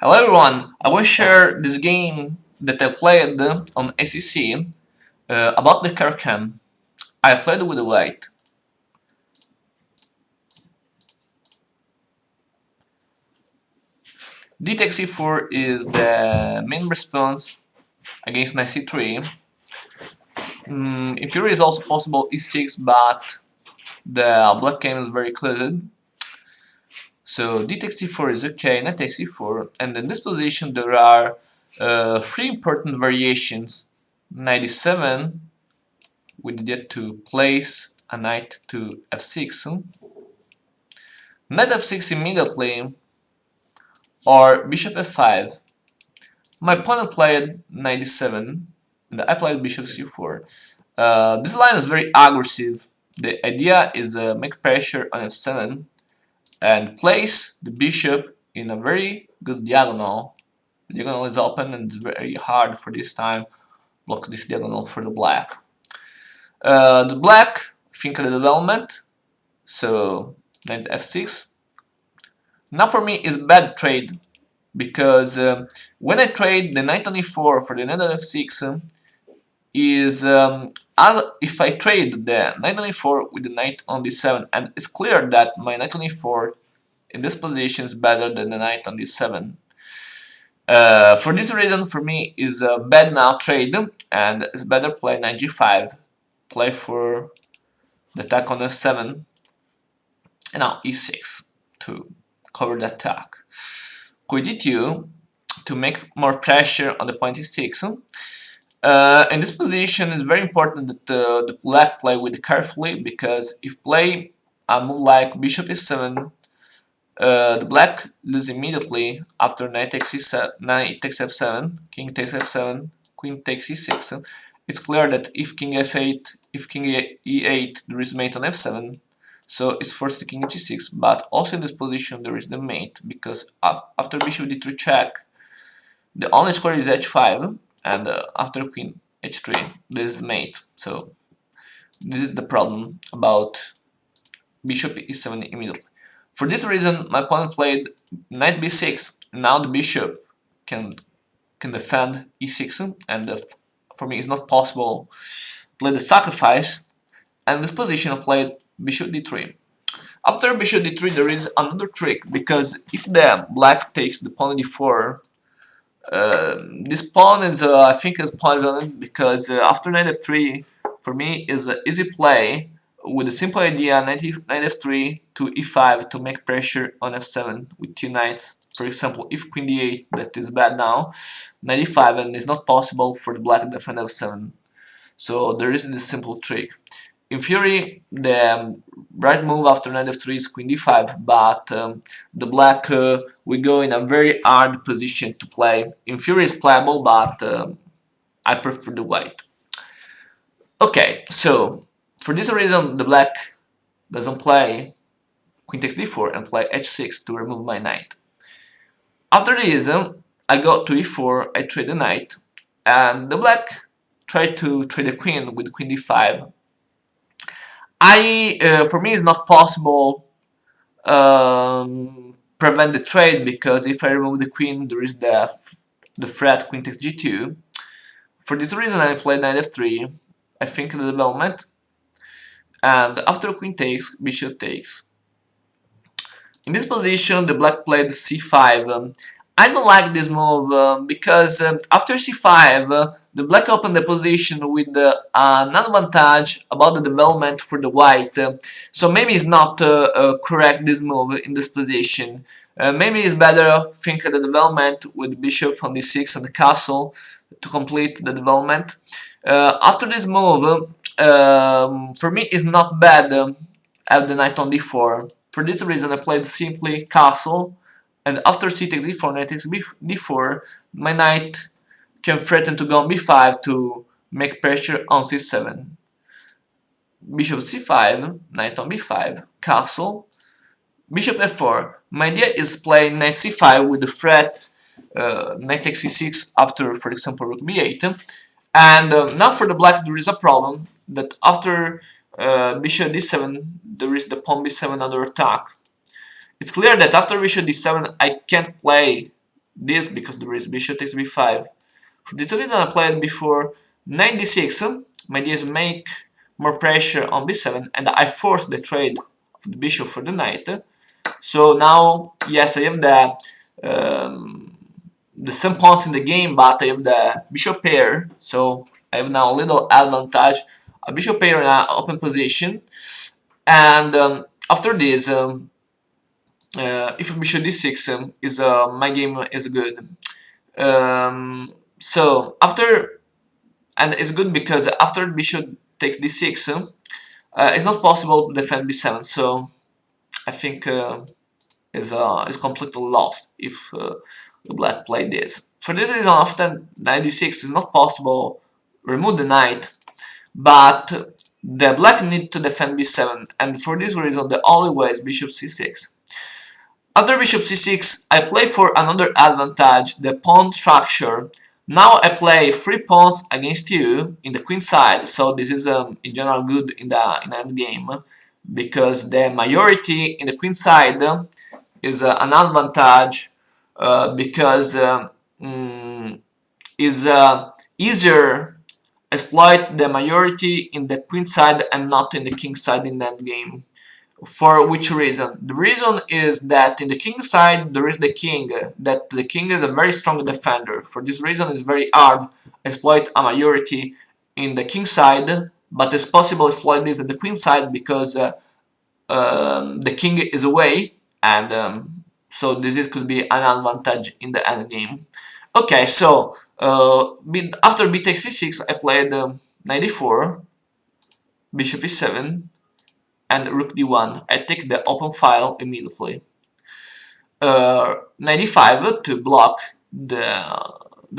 Hello everyone, I will share this game that I played on ACC about the Caro Kan. I played with the white. D takes c4 is the main response against knight c3. In theory is also possible e6, but the black game is very closed. So d takes c4 is okay, knight takes c4, and in this position there are three important variations. Knight e7, we need to place a knight to f6, knight f6 immediately, or bishop f5. My opponent played knight d7, and I played bishop c4. This line is very aggressive. The idea is make pressure on f7 and place the bishop in a very good diagonal. The diagonal is open and it's very hard for this time block this diagonal for the black. The black think of the development, so knight f6. Now for me is bad trade because when I trade the knight on e4 for the knight on f6 is as if I trade the knight on e4 with the knight on d7, and it's clear that my knight on e4 in this position is better than the knight on d7. For this reason, for me is a bad now trade, and it's better play knight g5, play for the attack on f7, and now e6 to cover the attack. Queen d2 to make more pressure on the point e6. In this position, it's very important that the black play with carefully, because if play a move like bishop e7, the black loses immediately after knight takes e7, knight takes f7, king takes f7, queen takes e6. It's clear that if king f8, if king e8, there is mate on f7, so it's forced to king h6. But also in this position there is the mate, because after bishop d3 check, the only square is h5, and after queen h3 this is mate. So this is the problem about bishop e7 immediately. For this reason, my opponent played knight b6. Now the bishop can defend e6, and for me it's not possible play the sacrifice. And in this position I played bishop d3. After bishop d3 there is another trick, because if the black takes the pawn d4, this pawn is I think is poisoned, because after knight f3 for me is an easy play with a simple idea, knight f3 to e5 to make pressure on f7 with two knights. For example, if queen d8, that is bad now, knight e5, and it's not possible for the black to defend f7. So there is this simple trick. In theory, the right move after knight f3 is queen d5, but the black will go in a very hard position to play. In theory, it's playable, but I prefer the white. Okay, so for this reason, the black doesn't play queen takes d4 and play h6 to remove my knight. After this, I go to e4, I trade the knight, and the black tried to trade the queen with queen d5. For me, it's not possible prevent the trade, because if I remove the queen, there is the threat queen takes g2. For this reason, I play knight f3. I think the development, and after queen takes, bishop takes. In this position, the black played c5. I don't like this move because after c5, the black opened the position with an advantage about the development for the white. So maybe it's not correct this move in this position. Maybe it's better think of the development with bishop on d6 and the castle to complete the development. After this move, for me it's not bad have the knight on d4. For this reason I played simply castle, and after c takes d4, knight takes d4, my knight can threaten to go on b5 to make pressure on c7. Bishop c5, knight on b5, castle, bishop f4. My idea is playing knight c5 with the threat knight takes c6 after, for example, rook b8. And now for the black there is a problem, that after bishop d7 there is the pawn b7 under attack. It's clear that after bishop d7 I can't play this because there is bishop takes b5. For this reason I played before knight d6. My idea is make more pressure on b7 and I force the trade of the bishop for the knight. So now, yes, I have the same pawns in the game, but I have the bishop pair, so I have now a little advantage. A bishop pair in an open position, and after this, if bishop d6 is my game is good. So after, and it's good because after bishop takes d6, it's not possible to defend b7. So I think is completely lost if the black play this. For this reason, after knight d6 is not possible remove the knight, but the black need to defend b7, and for this reason the only way is bishop c6. After bishop c6, I play for another advantage, the pawn structure. Now I play 3 pawns against you in the queen side, so this is in general good in the endgame, because the majority in the queen side is an advantage, because is easier exploit the majority in the queen side and not in the king side in that game. For which reason? The reason is that in the king side there is the king, that the king is a very strong defender. For this reason it's very hard exploit a majority in the king side, but it's possible exploit this in the queen side because the king is away, and so this could be an advantage in the endgame. Okay, so after b takes c6, I played knight d4, bishop e7, and rook d1. I take the open file immediately. Knight d5 to block the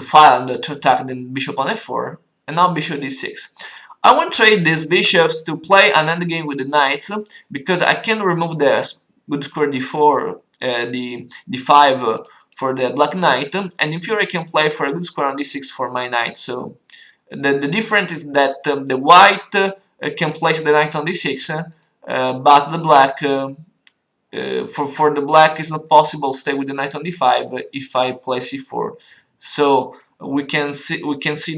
file and to attack the bishop on f4, and now bishop d6. I won't trade these bishops to play an endgame with the knights because I can remove the good square d4, the d5 for the black knight, and in theory I can play for a good square on d6 for my knight. So the difference is that the white can place the knight on d6, but the black for the black it's not possible to stay with the knight on d5 if I play c4. So we can see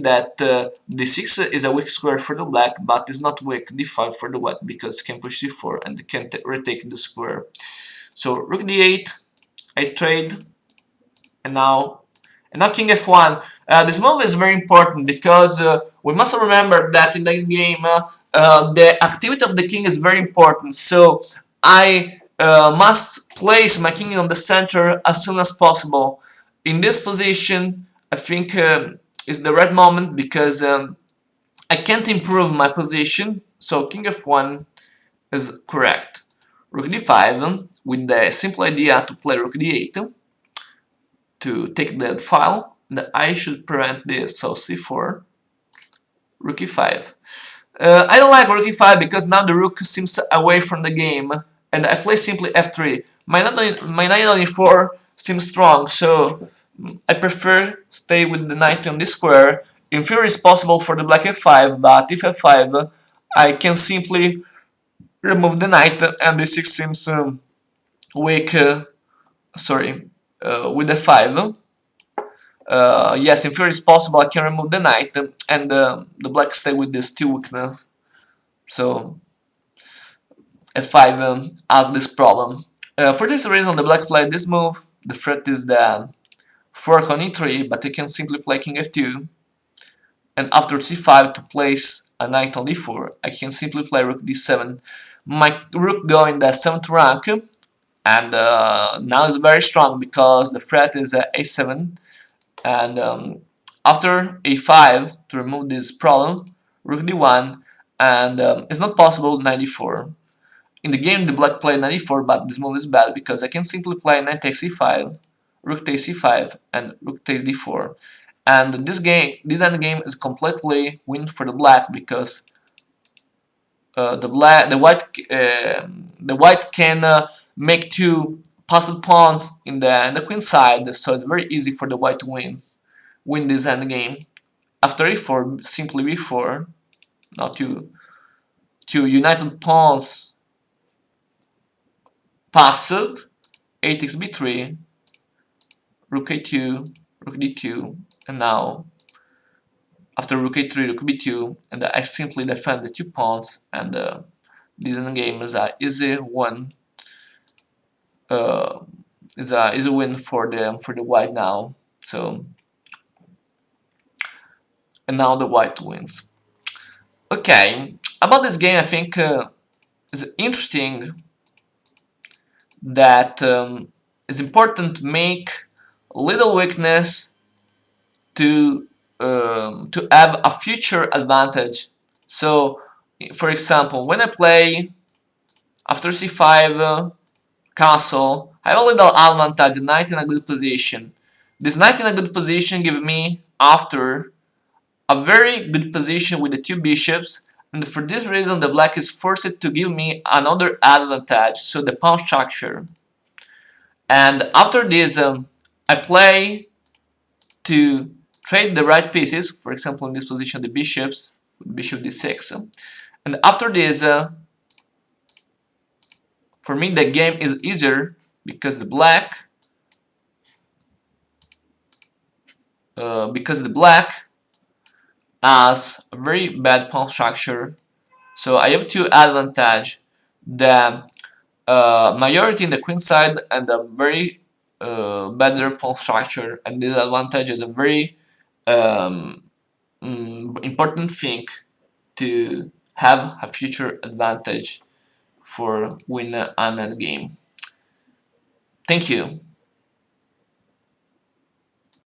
that d6 is a weak square for the black, but it's not weak d5 for the white because it can push c4 and it can retake the square. So rook d8, I trade, and now king f1. This move is very important because we must remember that in the game the activity of the king is very important. So I must place my king on the center as soon as possible. In this position, I think is the right moment because I can't improve my position. So king f1 is correct. Rook d5 with the simple idea to play rook d8 to take that file, that I should prevent this. So c4, rook e5. I don't like rook e5 because now the rook seems away from the game, and I play simply f3. My knight on e4 seems strong, so I prefer stay with the knight on this square. In theory it's possible for the black f5, but if f5 I can simply remove the knight, and d6 seems weak. Sorry, with f5. Yes, in theory it's possible I can remove the knight, and the black stay with this 2 weakness. So f5 has this problem. For this reason the black played this move. The threat is the fork on e3, but he can simply play king f2, and after c5 to place a knight on d4, I can simply play rook d7. My rook go in the 7th rank, and now it's very strong because the threat is a7, and after a5 to remove this problem, rook d1, and it's not possible knight d4. In the game the black played knight d4, but this move is bad because I can simply play knight takes e5, rook takes e5, and rook takes d4. And this endgame is completely win for the black because the white can make 2 passed pawns in the queen side, so it's very easy for the white to win this endgame. After e4, simply b4, now two united pawns passed, a takes b3, rook a2, rook d2, and now after rook a3, rook b2, and I simply defend the 2 pawns, and this endgame is a easy one. Uh, is a win for the white now. So, and now the white wins. Okay, about this game, I think it's interesting that it's important to make little weakness to have a future advantage. So, for example, when I play after c5 castle, I have a little advantage, the knight in a good position. This knight in a good position gives me, after, a very good position with the 2 bishops, and for this reason the black is forced to give me another advantage, so the pawn structure. And after this I play to trade the right pieces, for example in this position the bishops, bishop d6, and after this for me the game is easier because the black has a very bad pawn structure. So I have 2 advantage, the majority in the queen side and a very better pawn structure, and this advantage is a very um, important thing to have a future advantage for win an endgame. Thank you.